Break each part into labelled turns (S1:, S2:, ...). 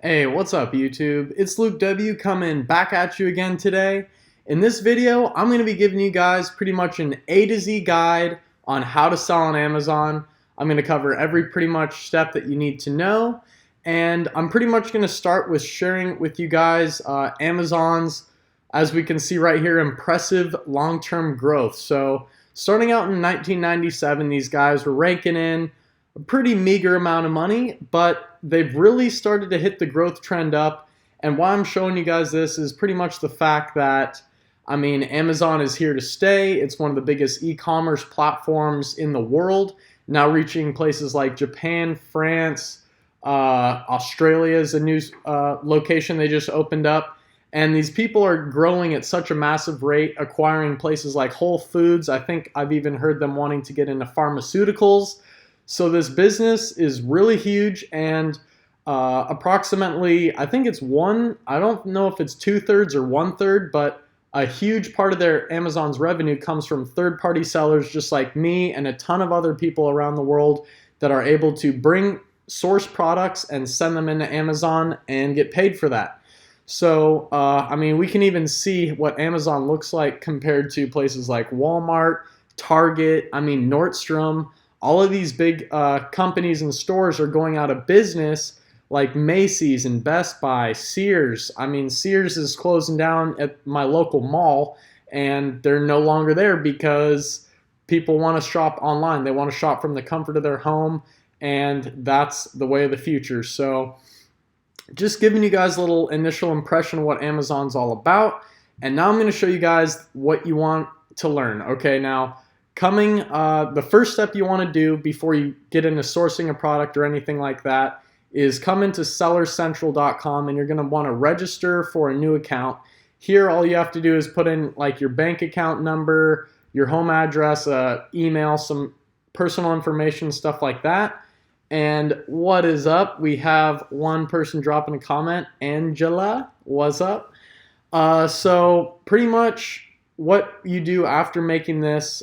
S1: Hey, what's up YouTube? It's Luke W coming back at you again today. In this video, I'm going to be giving you guys pretty much an A to Z guide on how to sell on Amazon. I'm going to cover every pretty much step that you need to know. And I'm pretty much going to start with sharing with you guys Amazon's, as we can see right here, impressive long-term growth. So starting out in 1997, these guys were raking in a pretty meager amount of money, but they've really started to hit the growth trend up. And why I'm showing you guys this is pretty much the fact that, Amazon is here to stay. It's one of the biggest e-commerce platforms in the world, now reaching places like Japan, France, Australia is a new location they just opened up. And these people are growing at such a massive rate, acquiring places like Whole Foods. I think I've even heard them wanting to get into pharmaceuticals. So this business is really huge, and approximately, I think it's I don't know if it's 2/3 or 1/3, but a huge part of their Amazon's revenue comes from third-party sellers just like me and a ton of other people around the world that are able to bring source products and send them into Amazon and get paid for that. So, we can even see what Amazon looks like compared to places like Walmart, Target, Nordstrom. All of these big companies and stores are going out of business, like Macy's and Best Buy, Sears. Sears is closing down at my local mall, and they're no longer there because people want to shop online. They want to shop from the comfort of their home, and that's the way of the future. So just giving you guys a little initial impression of what Amazon's all about. And now I'm going to show you guys what you want to learn. Okay, now the first step you want to do before you get into sourcing a product or anything like that is come into sellercentral.com, and you're going to want to register for a new account. Here, all you have to do is put in like your bank account number, your home address, email, some personal information, stuff like that. And what is up? We have one person dropping a comment. Angela, what's up? So pretty much what you do after making this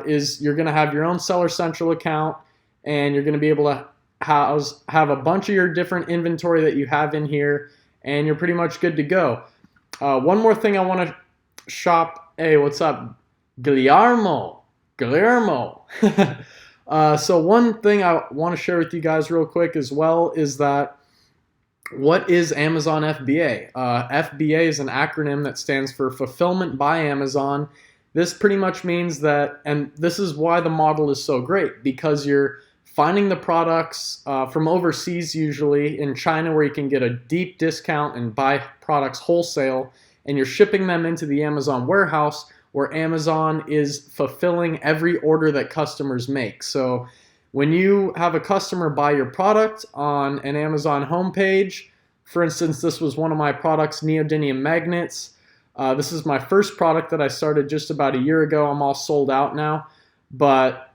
S1: is you're going to have your own Seller Central account, and you're going to be able to have a bunch of your different inventory that you have in here, and you're pretty much good to go. One more thing I want to shop. Hey, what's up? Guillermo. So one thing I want to share with you guys real quick as well is that what is Amazon FBA? FBA is an acronym that stands for Fulfillment by Amazon. This pretty much means that, and this is why the model is so great, because you're finding the products from overseas, usually in China, where you can get a deep discount and buy products wholesale, and you're shipping them into the Amazon warehouse, where Amazon is fulfilling every order that customers make. So when you have a customer buy your product on an Amazon homepage, for instance, this was one of my products, neodymium magnets. This is my first product that I started just about a year ago. I'm all sold out now. But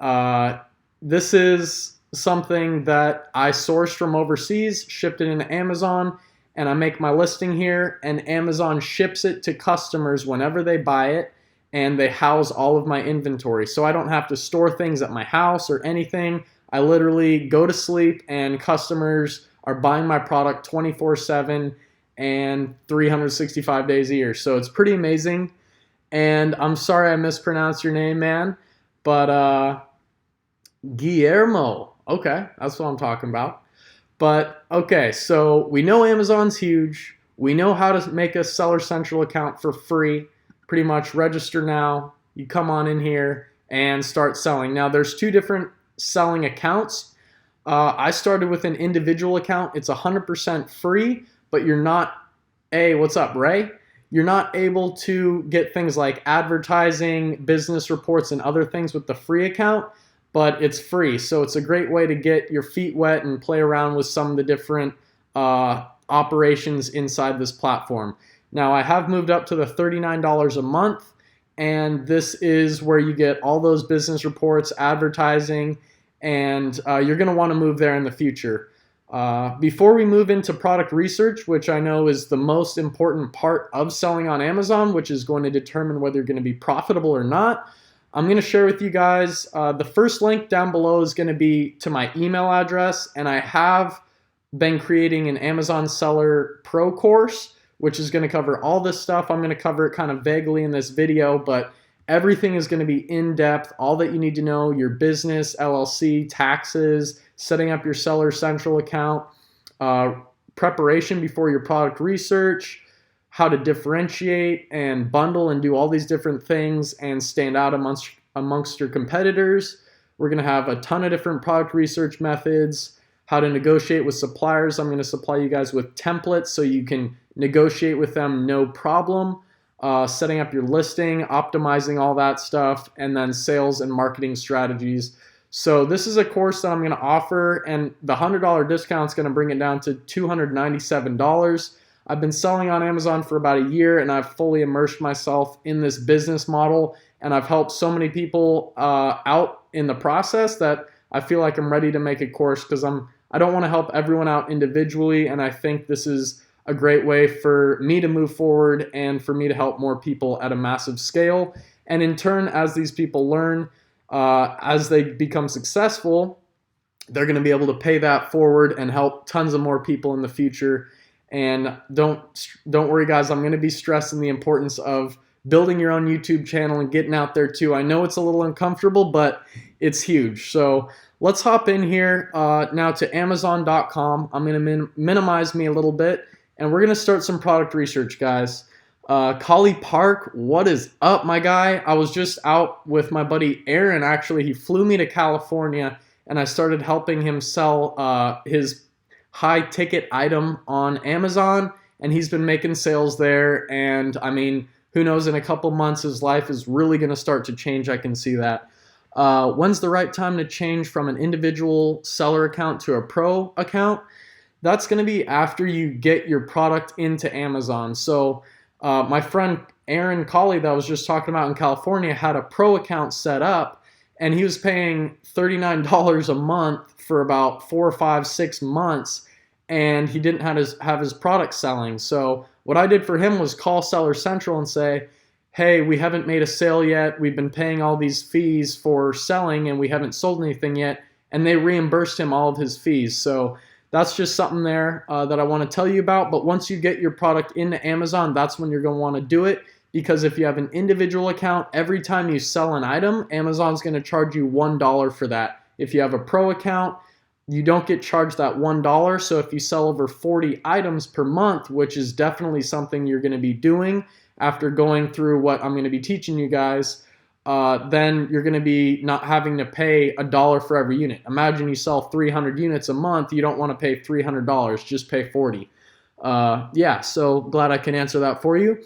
S1: this is something that I sourced from overseas, shipped it into Amazon, and I make my listing here, and Amazon ships it to customers whenever they buy it, and they house all of my inventory. So I don't have to store things at my house or anything. I literally go to sleep, and customers are buying my product 24/7 and 365 days a year. So it's pretty amazing. And I'm sorry I mispronounced your name, man, but Guillermo. Okay, that's what I'm talking about. But okay, so we know Amazon's huge. We know how to make a Seller Central account for free. Pretty much register now. You come on in here and start selling. Now there's two different selling accounts. I started with an individual account. It's 100% free, but you're not, hey, what's up, Ray? You're not able to get things like advertising, business reports, and other things with the free account, but it's free. So it's a great way to get your feet wet and play around with some of the different operations inside this platform. Now, I have moved up to the $39 a month, and this is where you get all those business reports, advertising, and you're going to want to move there in the future. Before we move into product research, which I know is the most important part of selling on Amazon, which is going to determine whether you're going to be profitable or not, I'm going to share with you guys, the first link down below is going to be to my email address, and I have been creating an Amazon Seller Pro course, which is going to cover all this stuff. I'm going to cover it kind of vaguely in this video, but everything is going to be in depth. All that you need to know: your business, LLC, taxes, setting up your Seller Central account, preparation before your product research, how to differentiate and bundle and do all these different things and stand out amongst your competitors. We're going to have a ton of different product research methods, how to negotiate with suppliers. I'm going to supply you guys with templates so you can negotiate with them no problem, setting up your listing, optimizing all that stuff, and then sales and marketing strategies. So this is a course that I'm going to offer, and the $100 discount is going to bring it down to $297. I've been selling on Amazon for about a year, and I've fully immersed myself in this business model, and I've helped so many people out in the process that I feel like I'm ready to make a course, because I don't want to help everyone out individually, and I think this is a great way for me to move forward and for me to help more people at a massive scale. And in turn, as these people learn, as they become successful, they're going to be able to pay that forward and help tons of more people in the future. And don't worry, guys, I'm going to be stressing the importance of building your own YouTube channel and getting out there too. I know it's a little uncomfortable, but it's huge. So let's hop in here now to Amazon.com. I'm going to minimize me a little bit, and we're going to start some product research, guys. Collie Park, what is up, my guy? I was just out with my buddy Aaron. Actually, he flew me to California, and I started helping him sell his high ticket item on Amazon, and he's been making sales there. And I mean, who knows, in a couple months his life is really going to start to change. I can see that. When's the right time to change from an individual seller account to a pro account? That's going to be after you get your product into Amazon. So my friend Aaron Colley that I was just talking about in California had a pro account set up, and he was paying $39 a month for about 4, 5, 6 months, and he didn't have his product selling. So what I did for him was call Seller Central and say, hey, we haven't made a sale yet. We've been paying all these fees for selling, and we haven't sold anything yet. And they reimbursed him all of his fees. So that's just something there that I want to tell you about. But once you get your product into Amazon, that's when you're going to want to do it. Because if you have an individual account, every time you sell an item, Amazon's going to charge you $1 for that. If you have a pro account, you don't get charged that $1. So if you sell over 40 items per month, which is definitely something you're going to be doing after going through what I'm going to be teaching you guys, then you're going to be not having to pay $1 for every unit. Imagine you sell 300 units a month. You don't want to pay $300. Just pay 40. Yeah, so glad I can answer that for you.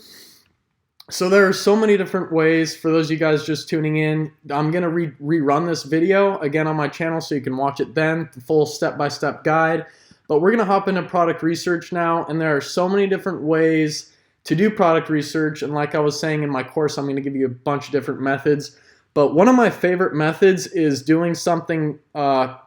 S1: So there are so many different ways. For those of you guys just tuning in, I'm going to rerun this video again on my channel so you can watch it then, the full step-by-step guide. But we're going to hop into product research now, and there are so many different ways to do product research. And like I was saying in my course, I'm going to give you a bunch of different methods. But one of my favorite methods is doing something,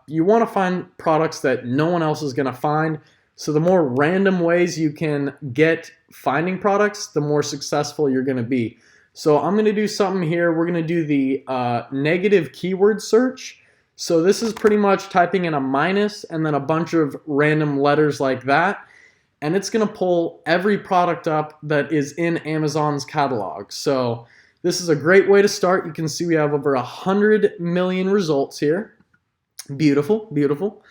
S1: you want to find products that no one else is going to find. So the more random ways you can get finding products, the more successful you're going to be. So I'm going to do something here. We're going to do the negative keyword search. So this is pretty much typing in a minus and then a bunch of random letters like that. And it's going to pull every product up that is in Amazon's catalog. So this is a great way to start. You can see we have over 100 million results here. Beautiful, beautiful.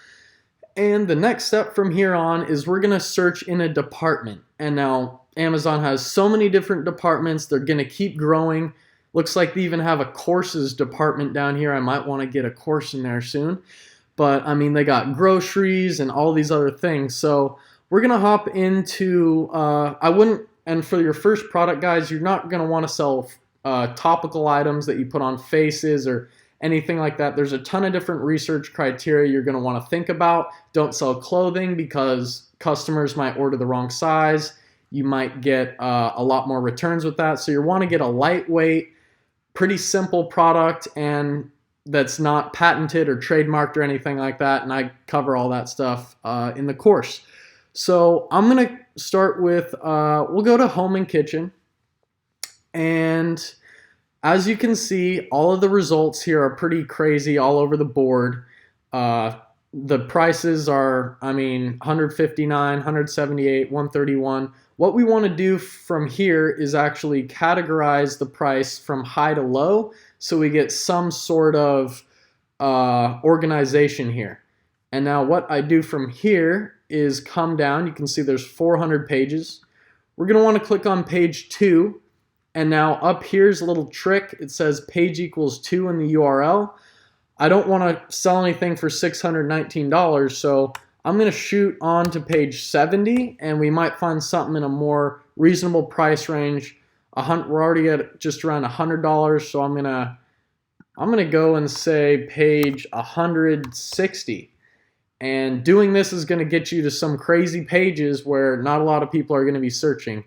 S1: And the next step from here on is we're going to search in a department. And now Amazon has so many different departments. They're going to keep growing. Looks like they even have a courses department down here. I might want to get a course in there soon. But I mean, they got groceries and all these other things. So we're going to hop into, and for your first product, guys, you're not going to want to sell topical items that you put on faces or anything like that. There's a ton of different research criteria you're going to want to think about. Don't sell clothing because customers might order the wrong size. You might get a lot more returns with that. So you want to get a lightweight, pretty simple product and that's not patented or trademarked or anything like that. And I cover all that stuff in the course. So I'm going to start with, we'll go to home and kitchen. And as you can see, all of the results here are pretty crazy all over the board. The prices are, I mean, 159, 178, 131. What we want to do from here is actually categorize the price from high to low so we get some sort of organization here. And now what I do from here is come down. You can see there's 400 pages. We're going to want to click on page 2. And now up here's a little trick. It says page equals 2 in the URL. I don't want to sell anything for $619, so I'm going to shoot on to page 70, and we might find something in a more reasonable price range. We're already at just around $100, so I'm gonna go and say page 160. And doing this is going to get you to some crazy pages where not a lot of people are going to be searching.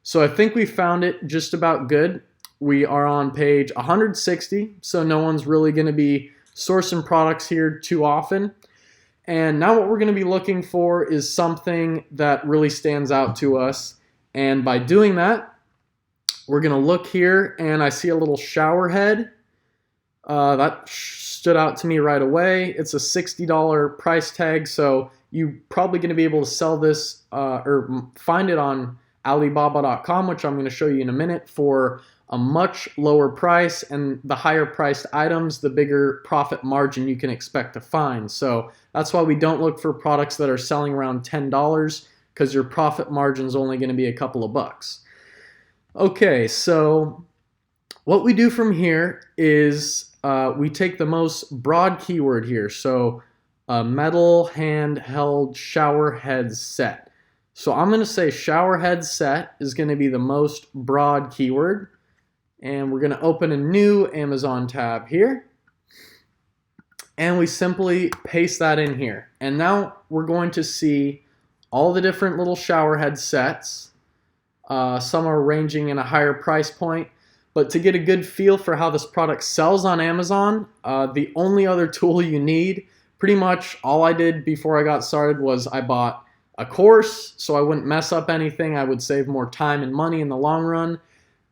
S1: So I think we found it just about good. We are on page 160, so no one's really going to be sourcing products here too often. And now what we're going to be looking for is something that really stands out to us. And by doing that, we're going to look here, and I see a little shower head. That stood out to me right away. It's a $60 price tag, so you're probably going to be able to sell this or find it on Alibaba.com, which I'm going to show you in a minute, for a much lower price. And the higher priced items, the bigger profit margin you can expect to find. So that's why we don't look for products that are selling around $10, because your profit margin is only going to be a couple of bucks. Okay, so what we do from here is we take the most broad keyword here. So a metal handheld shower head set. So I'm going to say shower head set is going to be the most broad keyword. And we're going to open a new Amazon tab here. And we simply paste that in here. And now we're going to see all the different little shower head sets. Some are ranging in a higher price point. But to get a good feel for how this product sells on Amazon, the only other tool you need, pretty much all I did before I got started was I bought a course so I wouldn't mess up anything. I would save more time and money in the long run.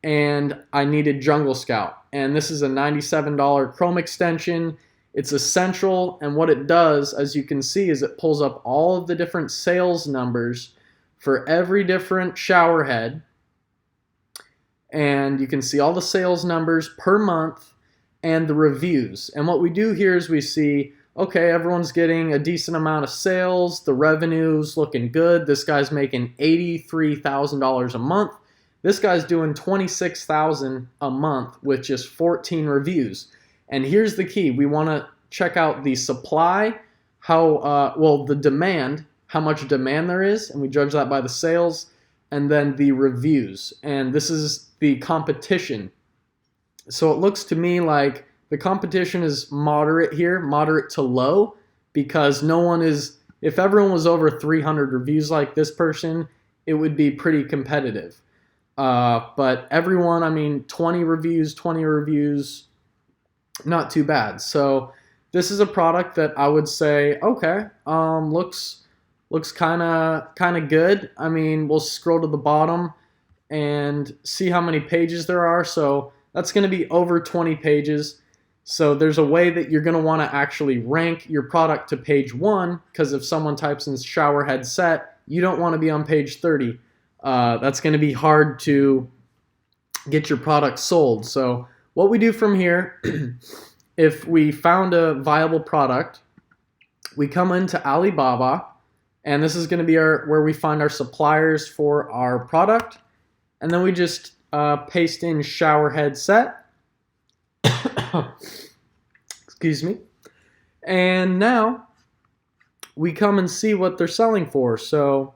S1: And I needed Jungle Scout. And this is a $97 Chrome extension. It's essential, and what it does, as you can see, is it pulls up all of the different sales numbers for every different shower head. And you can see all the sales numbers per month and the reviews. And what we do here is we see, okay, everyone's getting a decent amount of sales. The revenue's looking good. This guy's making $83,000 a month. This guy's doing $26,000 a month with just 14 reviews. And here's the key. We want to check out the supply, the demand, how much demand there is, and we judge that by the sales, and then the reviews. And this is the competition. So it looks to me like the competition is moderate here, moderate to low, because if everyone was over 300 reviews like this person, it would be pretty competitive. But everyone, I mean, 20 reviews, not too bad. So this is a product that I would say, okay, looks kind of good. I mean, we'll scroll to the bottom and see how many pages there are. So that's going to be over 20 pages. So there's a way that you're going to want to actually rank your product to page 1, because if someone types in shower head set, you don't want to be on page 30. That's going to be hard to get your product sold. So what we do from here, if we found a viable product, we come into Alibaba, and this is going to be where we find our suppliers for our product. And then we just paste in shower head set. Excuse me. And now we come and see what they're selling for. So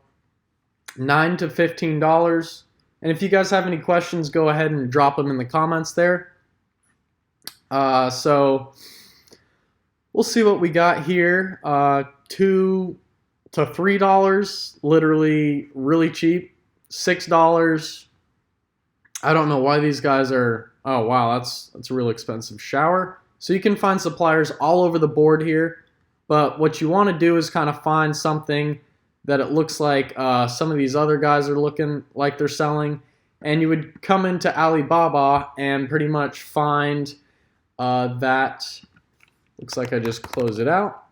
S1: $9 to $15. And if you guys have any questions, go ahead and drop them in the comments there. So we'll see what we got here. $2 to $3, literally really cheap. $6. I don't know why these guys are. Oh wow, that's a real expensive shower. So you can find suppliers all over the board here, but what you want to do is kind of find something that it looks like some of these other guys are looking like they're selling, and you would come into Alibaba and pretty much find that. Looks like I just closed it out.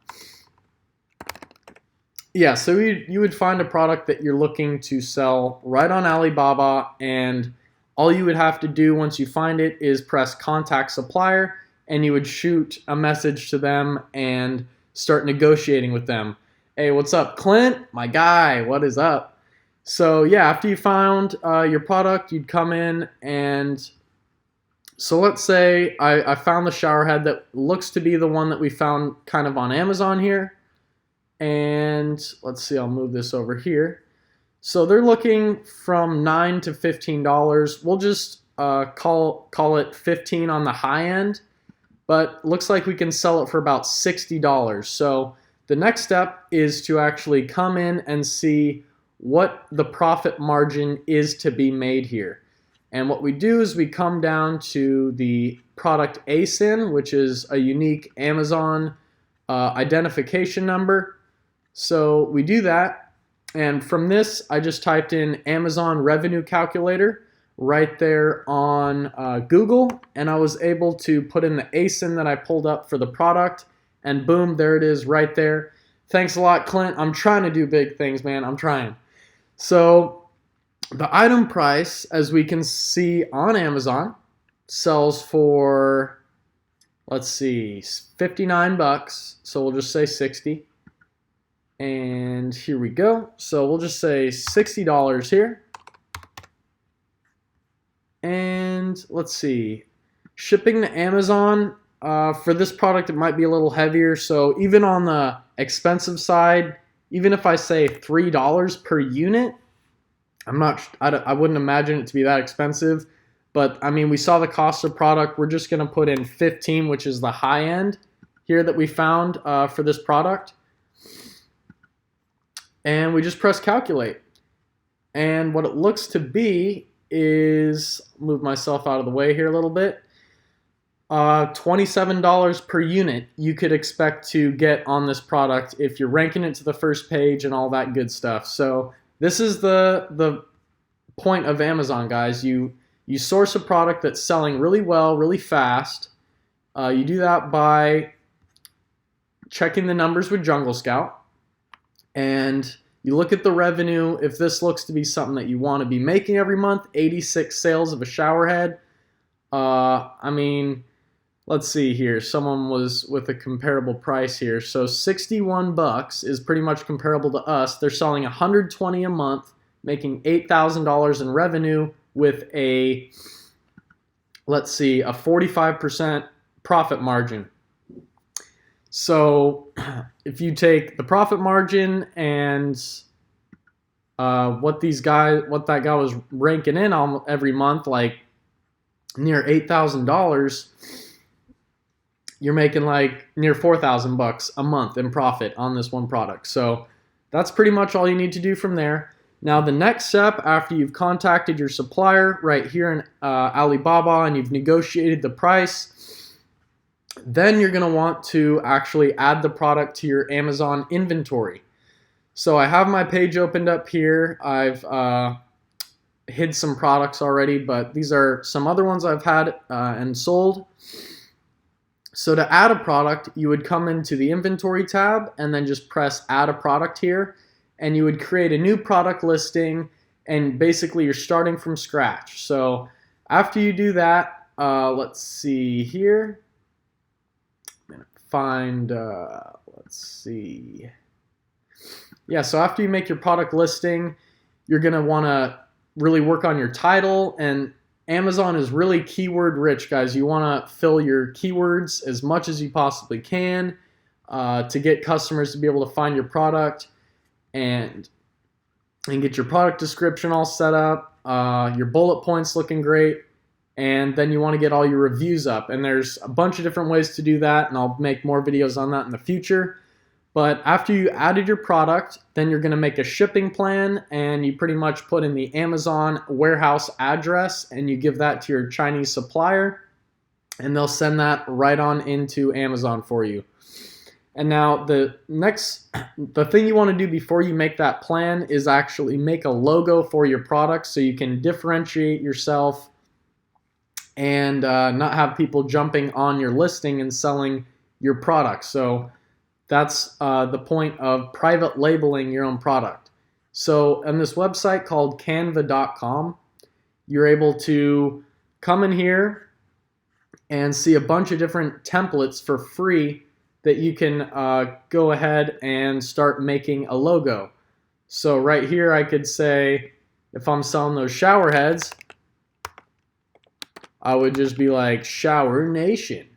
S1: Yeah, so you would find a product that you're looking to sell right on Alibaba, and all you would have to do once you find it is press contact supplier, and you would shoot a message to them and start negotiating with them. Hey, what's up, Clint? My guy, what is up? So yeah, after you found your product, you'd come in and so let's say I found the shower head that looks to be the one that we found kind of on Amazon here. And let's see, I'll move this over here. So they're looking from $9 to $15. We'll just call it 15 on the high end, but looks like we can sell it for about $60. So the next step is to actually come in and see what the profit margin is to be made here. And what we do is we come down to the product ASIN, which is a unique Amazon identification number. So we do that, and from this I just typed in Amazon revenue calculator right there on Google, and I was able to put in the ASIN that I pulled up for the product, and boom, there it is right there. Thanks a lot, Clint. I'm trying to do big things, man. I'm trying. So the item price, as we can see on Amazon, sells for, let's see, 59 bucks. So we'll just say 60. And here we go. So we'll just say $60 here. And let's see, shipping to Amazon for this product, it might be a little heavier. So even on the expensive side, even if I say $3 per unit, I wouldn't imagine it to be that expensive. But I mean, we saw the cost of product. We're just going to put in 15, which is the high end here that we found for this product. And we just press calculate. And what it looks to be is, move myself out of the way here a little bit, $27 per unit you could expect to get on this product if you're ranking it to the first page and all that good stuff. So this is the point of Amazon, guys. You source a product that's selling really well, really fast. You do that by checking the numbers with Jungle Scout. And you look at the revenue. If this looks to be something that you want to be making every month, 86 sales of a shower head. I mean, let's see here. Someone was with a comparable price here. So 61 bucks is pretty much comparable to us. They're selling 120 a month, making $8,000 in revenue with a, let's see, a 45% profit margin. So if you take the profit margin and what that guy was ranking in on every month, like near $8,000, you're making like near 4,000 bucks a month in profit on this one product. So that's pretty much all you need to do from there. Now the next step, after you've contacted your supplier right here in Alibaba and you've negotiated the price, then you're going to want to actually add the product to your Amazon inventory. So I have my page opened up here. I've hid some products already, but these are some other ones I've had and sold. So to add a product, you would come into the inventory tab and then just press add a product here, and you would create a new product listing, and basically you're starting from scratch. So after you do that, let's see here. Find, let's see. Yeah, so after you make your product listing, you're going to want to really work on your title, and Amazon is really keyword rich, guys. You want to fill your keywords as much as you possibly can to get customers to be able to find your product and get your product description all set up, your bullet points looking great. And then you want to get all your reviews up. And there's a bunch of different ways to do that, and I'll make more videos on that in the future. But after you added your product, then you're going to make a shipping plan, and you pretty much put in the Amazon warehouse address, and you give that to your Chinese supplier, and they'll send that right on into Amazon for you. And now the thing you want to do before you make that plan is actually make a logo for your product so you can differentiate yourself and not have people jumping on your listing and selling your product. So That's the point of private labeling your own product. So on this website called canva.com, you're able to come in here and see a bunch of different templates for free that you can go ahead and start making a logo. So right here I could say, if I'm selling those shower heads, I would just be like Shower Nation.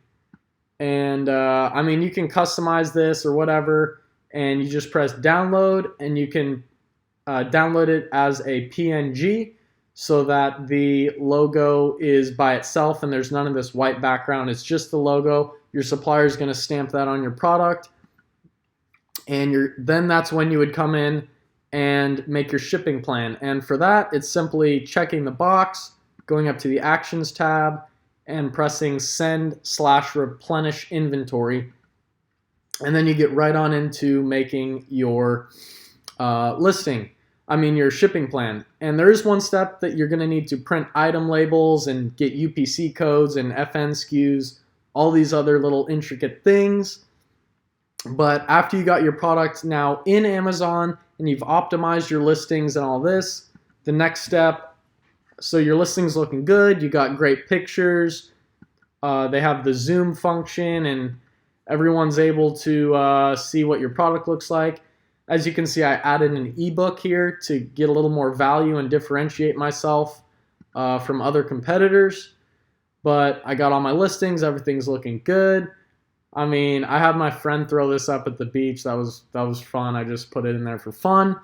S1: And I mean, you can customize this or whatever, and you just press download, and you can download it as a PNG so that the logo is by itself and there's none of this white background. It's just the logo. Your supplier is going to stamp that on your product, and then that's when you would come in and make your shipping plan. And for that, it's simply checking the box, going up to the Actions tab, and pressing Send/Replenish Inventory. And then you get right on into making your your shipping plan. And there is one step that you're going to need to print item labels and get UPC codes and FN SKUs, all these other little intricate things. But after you got your product now in Amazon and you've optimized your listings and all this, the next step, so your listing's looking good, you got great pictures, they have the zoom function, and everyone's able to see what your product looks like. As you can see, I added an ebook here to get a little more value and differentiate myself from other competitors. But I got all my listings, everything's looking good. I mean, I had my friend throw this up at the beach. That was fun. I just put it in there for fun.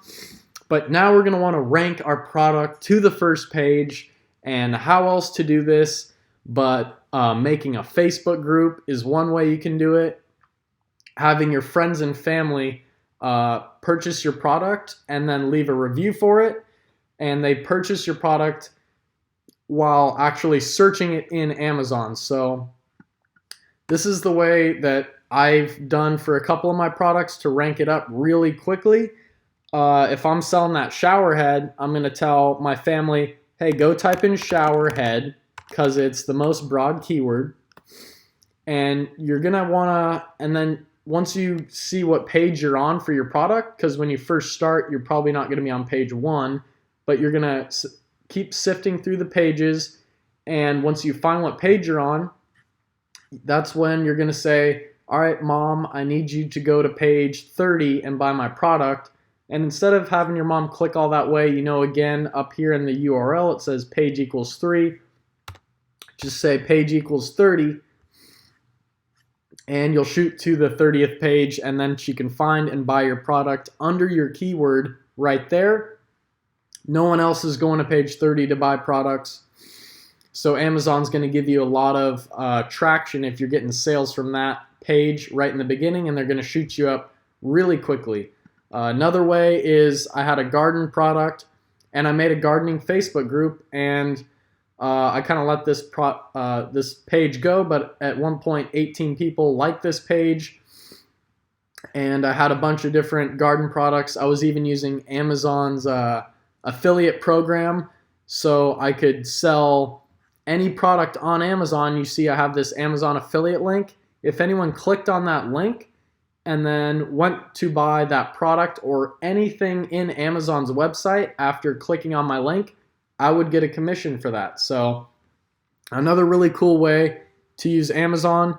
S1: But now we're going to want to rank our product to the first page. And how else to do this but making a Facebook group is one way you can do it. Having your friends and family purchase your product and then leave a review for it. And they purchase your product while actually searching it in Amazon. So this is the way that I've done for a couple of my products to rank it up really quickly. If I'm selling that shower head, I'm going to tell my family, hey, go type in shower head because it's the most broad keyword. And you're going to want to, and then once you see what page you're on for your product, because when you first start, you're probably not going to be on page 1, but you're going to keep sifting through the pages. And once you find what page you're on, that's when you're going to say, all right, Mom, I need you to go to page 30 and buy my product. And instead of having your mom click all that way, again, up here in the URL, it says page equals 3. Just say page equals 30. And you'll shoot to the 30th page, and then she can find and buy your product under your keyword right there. No one else is going to page 30 to buy products. So Amazon's going to give you a lot of traction if you're getting sales from that page right in the beginning, and they're going to shoot you up really quickly. Another way is I had a garden product, and I made a gardening Facebook group, and I kind of let this page go, but at one point 18 people liked this page, and I had a bunch of different garden products. I was even using Amazon's affiliate program, so I could sell any product on Amazon. You see I have this Amazon affiliate link. If anyone clicked on that link and then went to buy that product or anything in Amazon's website after clicking on my link, I would get a commission for that. So another really cool way to use Amazon.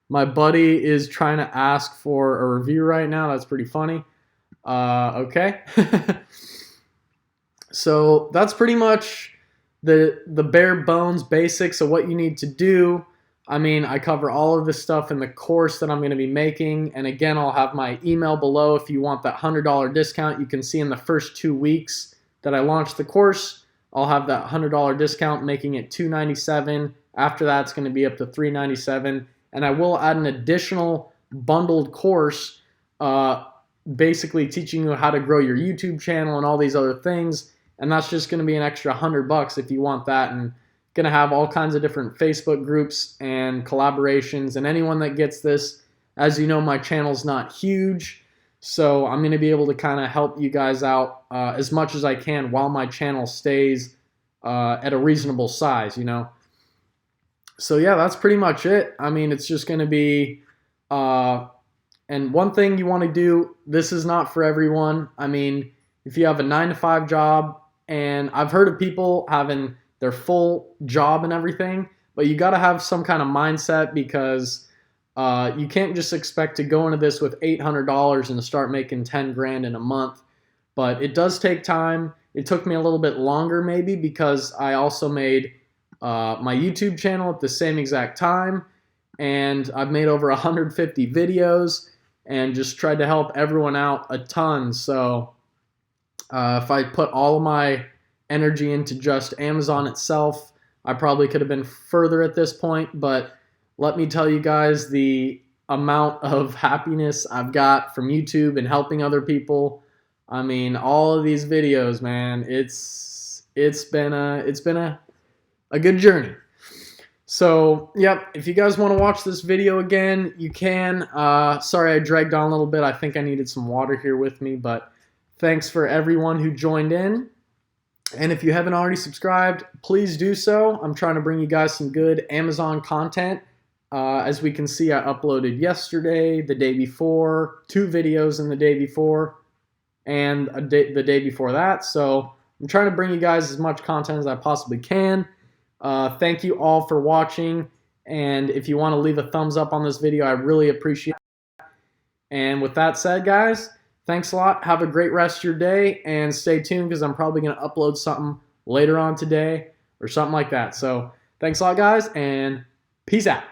S1: My buddy is trying to ask for a review right now. That's pretty funny. Okay. So that's pretty much the bare bones basics of what you need to do. I mean, I cover all of this stuff in the course that I'm going to be making. And again, I'll have my email below if you want that $100 discount. You can see in the first 2 weeks that I launched the course, I'll have that $100 discount, making it $297. After that, it's going to be up to $397. And I will add an additional bundled course, basically teaching you how to grow your YouTube channel and all these other things. And that's just going to be an extra $100 if you want that. And going to have all kinds of different Facebook groups and collaborations. And anyone that gets this, as you know, my channel's not huge. So I'm going to be able to kind of help you guys out as much as I can while my channel stays at a reasonable size, So yeah, that's pretty much it. I mean, it's just going to be And one thing you want to do, this is not for everyone. I mean, if you have a 9 to 5 job, and I've heard of people having their full job and everything, but you got to have some kind of mindset because you can't just expect to go into this with $800 and to start making 10 grand in a month. But it does take time. It took me a little bit longer maybe because I also made my YouTube channel at the same exact time, and I've made over 150 videos and just tried to help everyone out a ton. So if I put all of my energy into just Amazon itself, I probably could have been further at this point, but let me tell you guys the amount of happiness I've got from YouTube and helping other people. I mean, all of these videos, man, it's been a good journey. So, yep, if you guys want to watch this video again, you can. Sorry I dragged on a little bit. I think I needed some water here with me, but thanks for everyone who joined in. And if you haven't already subscribed, please do so. I'm trying to bring you guys some good Amazon content. As we can see, I uploaded yesterday, the day before, 2 videos in the day before, and the day before that. So I'm trying to bring you guys as much content as I possibly can. Thank you all for watching, and if you want to leave a thumbs up on this video, I really appreciate it. And with that said, guys, thanks a lot. Have a great rest of your day, and stay tuned because I'm probably going to upload something later on today or something like that. So thanks a lot, guys, and peace out.